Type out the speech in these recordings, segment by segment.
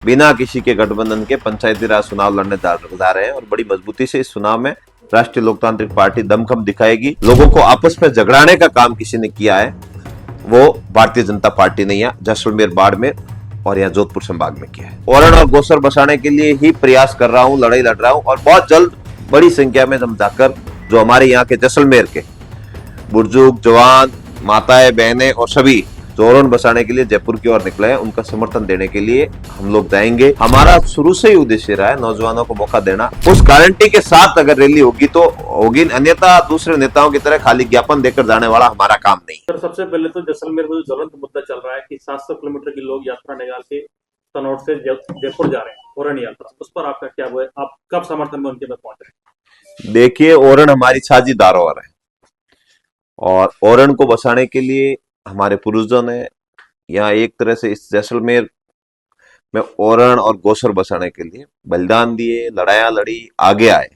बिना किसी के गठबंधन के पंचायती राज चुनाव लड़ने जा रहे हैं और बड़ी मजबूती से इस चुनाव में राष्ट्रीय लोकतांत्रिक पार्टी दमखम दिखाएगी। लोगों को आपस में झगड़ाने का काम किसी ने किया है वो भारतीय जनता पार्टी ने यहाँ जैसलमेर, बाड़मेर और यहाँ जोधपुर संभाग में किया है। ओरण और गोसर बसाने के लिए ही प्रयास कर रहा हूँ, लड़ाई लड़ रहा हूँ और बहुत जल्द बड़ी संख्या में हम जाकर जो हमारे यहाँ के जैसलमेर के बुजुर्ग, जवान, माताएं, बहनें और सभी जो ओरण बसाने के लिए जयपुर की ओर निकले हैं उनका समर्थन देने के लिए हम लोग जाएंगे। हमारा शुरू से ही उद्देश्य रहा है नौजवानों को मौका देना। उस गारंटी के साथ अगर रैली होगी तो होगी, अन्यथा दूसरे नेताओं की तरह खाली ज्ञापन देकर जाने वाला हमारा काम नहीं। सर, सबसे पहले तो जैसलमेर में जो ज्वलंत मुद्दा चल रहा है कि 700 किलोमीटर की लोग यात्रा निकाल के तनौट से जयपुर जा रहे हैं, ओरण यात्रा, उस पर आपका क्या वो है? आप कब समर्थन में उनके में पहुंच रहे हैं? देखिए, ओरण हमारी साझी धरोहर है और ओरण को बसाने के लिए हमारे पूर्वजों ने यहाँ एक तरह से इस जैसलमेर में ओरण और गोसर बसाने के लिए बलिदान दिए, लड़ाया लड़ी, आगे आए,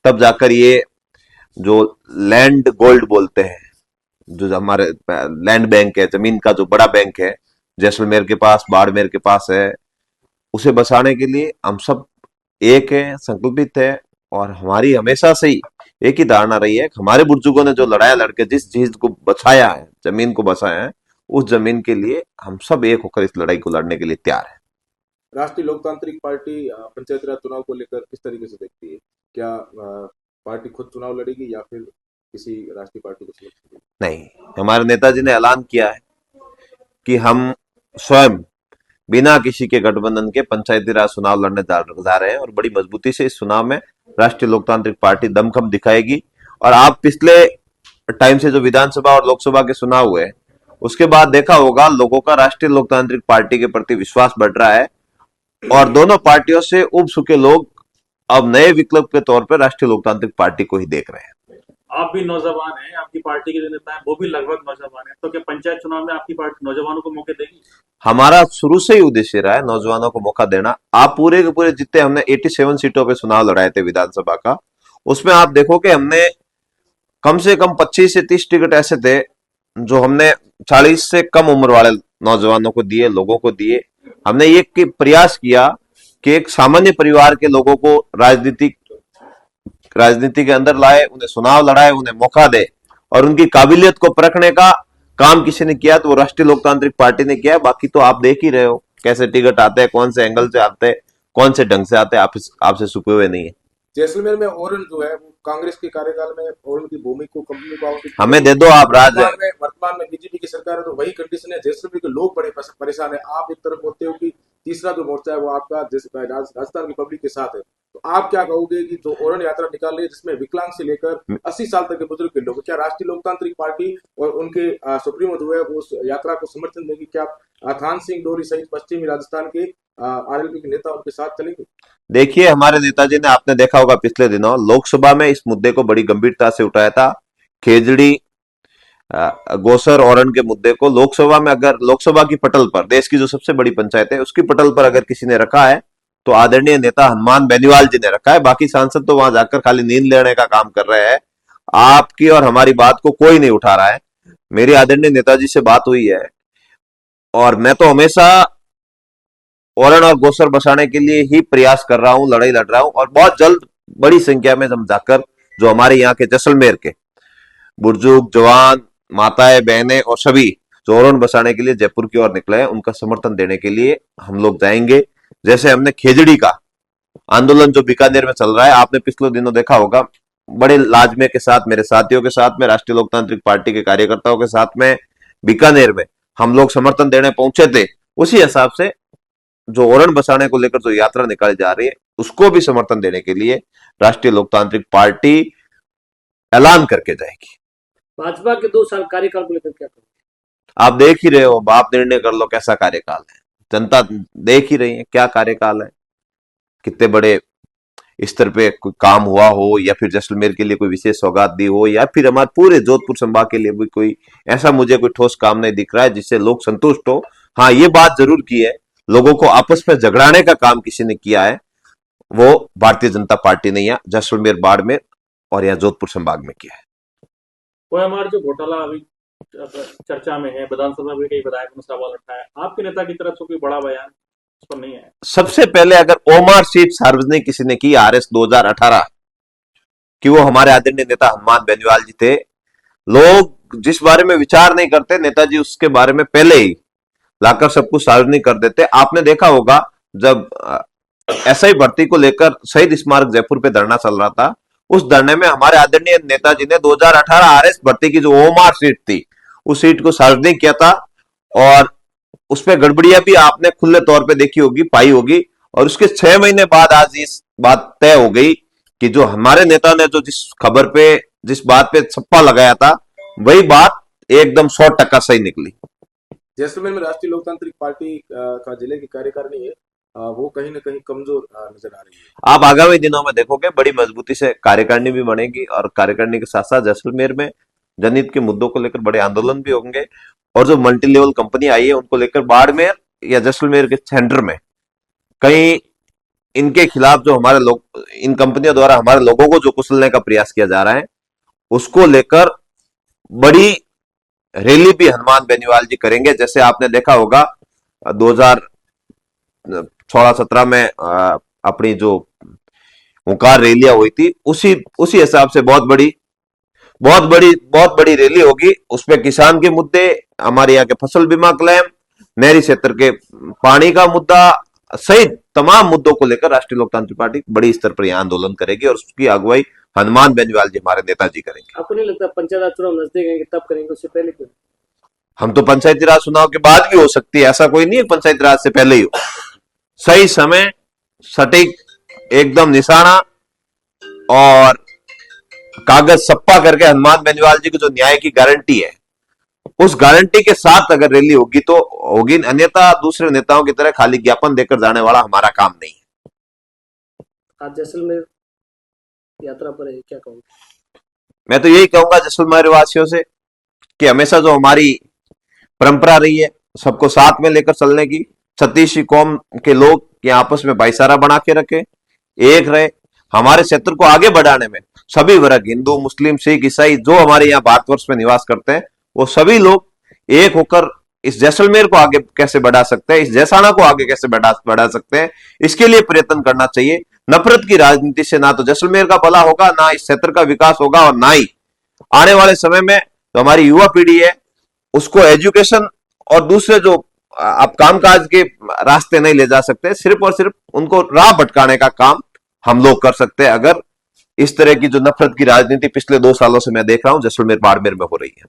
तब जाकर ये जो लैंड गोल्ड बोलते हैं, जो हमारे लैंड बैंक है, जमीन का जो बड़ा बैंक है जैसलमेर के पास, बाड़मेर के पास है, उसे बसाने के लिए हम सब एक है, संकल्पित है। और हमारी हमेशा से ही एक ही धारणा रही है, हमारे बुजुर्गों ने जो लड़ाया लड़के जिस चीज को बचाया है, जमीन को बचाया है, उस जमीन के लिए हम सब एक होकर इस लड़ाई को लड़ने के लिए तैयार है। राष्ट्रीय लोकतांत्रिक पार्टी पंचायती राज चुनाव को लेकर किस तरीके से देखती है? क्या पार्टी खुद चुनाव लड़ेगी या फिर किसी राष्ट्रीय पार्टी को सिलेक्ट करेगी? नहीं, हमारे नेताजी ने ऐलान किया है कि हम स्वयं बिना किसी के गठबंधन के पंचायती राज चुनाव लड़ने जा रहे हैं और बड़ी मजबूती से इस चुनाव में राष्ट्रीय लोकतांत्रिक पार्टी दमखम दिखाएगी। और आप पिछले टाइम से जो विधानसभा और लोकसभा के चुनाव हुए उसके बाद देखा होगा, लोगों का राष्ट्रीय लोकतांत्रिक पार्टी के प्रति विश्वास बढ़ रहा है और दोनों पार्टियों से उब चुके लोग अब नए विकल्प के तौर पर राष्ट्रीय लोकतांत्रिक पार्टी को ही देख रहे हैं। आप भी नौजवान हैं, आपकी पार्टी के जो नेता है वो भी लगभग नौजवान है, तो क्या पंचायत चुनाव में आपकी पार्टी नौजवानों को मौके देगी? हमारा शुरू से ही उद्देश्य रहा है नौजवानों को मौका देना। आप पूरे के पूरे जितने हमने 87 सीटों पे चुनाव लड़ाए थे विधानसभा का, उसमें आप देखो कि हमने कम से कम 25 से 30 टिकट ऐसे थे जो हमने 40 से कम उम्र वाले नौजवानों को दिए, लोगों को दिए। हमने ये प्रयास किया कि एक सामान्य परिवार के लोगों को राजनीति के अंदर लाए, उन्हें चुनाव लड़ाए, उन्हें मौका दे और उनकी काबिलियत को परखने का काम किसी ने किया तो वो राष्ट्रीय लोकतांत्रिक पार्टी ने किया। बाकी तो आप देख ही रहे हो कैसे टिकट आते हैं, कौन से एंगल से आते हैं, कौन से ढंग से आते हैं, आपसे छुपे हुए नहीं है। जैसलमेर में ओरण जो है वो कांग्रेस के कार्यकाल में ओरण की भूमि को कंपनी को आवंटित हमें दे दो आप राज। वर्तमान में बीजेपी की सरकार है तो वही कंडीशन है। जैसलमेर के लोग बड़े परेशान है। आप एक तरफ बोलते हो कि तीसरा जो मोर्चा है वो आपका राजस्थान रिपब्लिक के साथ है, तो आप क्या कहोगे कि जो ओरण यात्रा निकाल रही है जिसमें विकलांग से लेकर 80 साल तक के बुजुर्ग के लोग, क्या राष्ट्रीय लोकतांत्रिक पार्टी और उनके सुप्रीमो जो है वो उस यात्रा को समर्थन देगी? क्या थान सिंह डोरी सहित पश्चिमी राजस्थान के आरएलपी के नेता उनके साथ चलेंगे? देखिए, हमारे नेताजी ने, आपने देखा होगा पिछले दिनों लोकसभा में इस मुद्दे को बड़ी गंभीरता से उठाया था। खेजड़ी, गोसर, ओरण के मुद्दे को लोकसभा में, अगर लोकसभा की पटल पर, देश की जो सबसे बड़ी पंचायत है उसकी पटल पर अगर किसी ने रखा है तो आदरणीय नेता हनुमान बेनीवाल जी ने रखा है। बाकी सांसद तो वहां जाकर खाली नींद लेने का काम कर रहे हैं। आपकी और हमारी बात को कोई नहीं उठा रहा है। मेरी आदरणीय नेताजी से बात हुई है और मैं तो हमेशा ओरण और गोसर बसाने के लिए ही प्रयास कर रहा हूं, लड़ाई लड़ रहा हूं और बहुत जल्द बड़ी संख्या में हम जाकर जो हमारे यहाँ के जैसलमेर के बुजुर्ग, जवान, माताएं, बहनें और सभी जो ओरण बसाने के लिए जयपुर की ओर निकले हैं उनका समर्थन देने के लिए हम लोग जाएंगे। जैसे हमने खेजड़ी का आंदोलन जो बीकानेर में चल रहा है, आपने पिछले दिनों देखा होगा, बड़े लाजमे के साथ, मेरे साथियों के साथ में, राष्ट्रीय लोकतांत्रिक पार्टी के कार्यकर्ताओं के साथ में बीकानेर में हम लोग समर्थन देने पहुंचे थे। उसी हिसाब से जो ओरण बसाने को लेकर जो यात्रा निकाली जा रही है उसको भी समर्थन देने के लिए राष्ट्रीय लोकतांत्रिक पार्टी ऐलान करके जाएगी। भाजपा के 2 साल कार्यकाल को लेकर क्या कहोगे? आप देख ही रहे हो, आप निर्णय कर लो कैसा कार्यकाल है। जनता देख ही रही है क्या कार्यकाल है, कितने बड़े स्तर पे कोई काम हुआ हो या फिर जैसलमेर के लिए कोई विशेष सौगात दी हो या फिर हमारे पूरे जोधपुर संभाग के लिए भी कोई ऐसा मुझे कोई ठोस काम नहीं दिख रहा है जिससे लोग संतुष्ट हो। हाँ, ये बात जरूर की है, लोगों को आपस में झगड़ाने का काम किसी ने किया है वो भारतीय जनता पार्टी ने यहाँ जैसलमेर, बाड़मेर और यहाँ जोधपुर संभाग में किया है। OMR जो घोटाला अभी चर्चा में है, विधानसभा में कई विधायकों ने सवाल उठाया, आपके नेता की तरफ से कोई बड़ा बयान? उस पर नहीं है। सबसे पहले अगर ओमार सीट सार्वजनिक किसी ने की आरएस 2018 कि वो हमारे आदरणीय नेता हनुमान बेनीवाल जी थे, लोग जिस बारे में विचार नहीं करते नेताजी उसके बारे में पहले ही लाकर सब कुछ सार्वजनिक कर देते। आपने देखा होगा जब एसआई भर्ती को लेकर शहीद स्मारक जयपुर पे धरना चल रहा था, उस धरने में हमारे आदरणीय नेताजी ने 2018 आरएस भर्ती की जो ओमार सीट थी उस सीट को सार्वजनिक किया था, और उसमें गड़बड़ियां भी आपने खुले तौर पे देखी होगी, पाई होगी, और उसके 6 महीने बाद आज इस बात तय हो गई कि जो हमारे नेता ने जो जिस खबर पे जिस बात पे छप्पा लगाया था वही बात एकदम 100% सही निकली। जैसलमेर में राष्ट्रीय लोकतांत्रिक पार्टी का जिले की कार्यकारिणी है, वो कहीं ना कहीं कमजोर नजर आ रही है। आप आगामी दिनों में देखोगे बड़ी मजबूती से कार्यकारिणी भी बनेगी, और कार्यकारिणी के साथ साथ जैसलमेर में जनहित के मुद्दों को लेकर बड़े आंदोलन भी होंगे, और जो मल्टी लेवल कंपनी आई है उनको लेकर बाड़मेर या जैसलमेर के सेंटर में कहीं इनके खिलाफ जो हमारे लोग, इन कंपनियों द्वारा हमारे लोगों को जो कुचलने का प्रयास किया जा रहा है उसको लेकर बड़ी रैली भी हनुमान बेनीवाल जी करेंगे। जैसे आपने देखा होगा 2016-17 में अपनी जो हुंकार रैलियां हुई थी, उसी उसी हिसाब से बहुत बड़ी रैली होगी। उसमें किसान के मुद्दे, हमारे यहाँ के फसल बीमा क्लेम, नहरी क्षेत्र के पानी का मुद्दा सहित तमाम मुद्दों को लेकर राष्ट्रीय लोकतांत्रिक पार्टी बड़ी स्तर पर यह आंदोलन करेगी, और उसकी अगुवाई हनुमान बेनीवाल जी हमारे नेताजी करेंगे। आपको नहीं लगता पंचायत राज चुनाव नजदीक है कि तब करेंगे, उससे पहले क्यों? हम तो पंचायती राज चुनाव के बाद भी हो सकती है, ऐसा कोई नहीं है पंचायती राज से पहले ही हो। सही समय, सटीक, एकदम निशाना और कागज सप्पा करके हनुमान बेनीवाल जी की जो न्याय की गारंटी है उस गारंटी के साथ अगर रैली होगी तो होगी, अन्यथा दूसरे नेताओं की तरह खाली ज्ञापन देकर जाने वाला हमारा काम नहीं है। आज जैसलमेर यात्रा पर है, क्या कहोगे? मैं तो यही कहूंगा जैसलमेर वासियों से कि हमेशा जो हमारी परंपरा रही है सबको साथ में लेकर चलने की, छत्तीसी कौम के लोग ये आपस में भाईचारा बना के रखे, एक रहे, हमारे क्षेत्र को आगे बढ़ाने में सभी वर्ग, हिंदू, मुस्लिम, सिख, ईसाई, जो हमारे यहाँ भारतवर्ष में निवास करते हैं वो सभी लोग एक होकर इस जैसलमेर को आगे कैसे बढ़ा सकते हैं, इस जैसाना को आगे कैसे बढ़ा सकते हैं, इसके लिए प्रयत्न करना चाहिए। नफरत की राजनीति से ना तो जैसलमेर का भला होगा, ना इस क्षेत्र का विकास होगा, और ना ही आने वाले समय में जो हमारी युवा पीढ़ी है उसको एजुकेशन और दूसरे जो आप कामकाज के रास्ते नहीं ले जा सकते, सिर्फ और सिर्फ उनको राह भटकाने का काम हम लोग कर सकते हैं, अगर इस तरह की जो नफरत की राजनीति पिछले 2 सालों से मैं देख रहा हूं जैसलमेर बाड़मेर में हो रही है।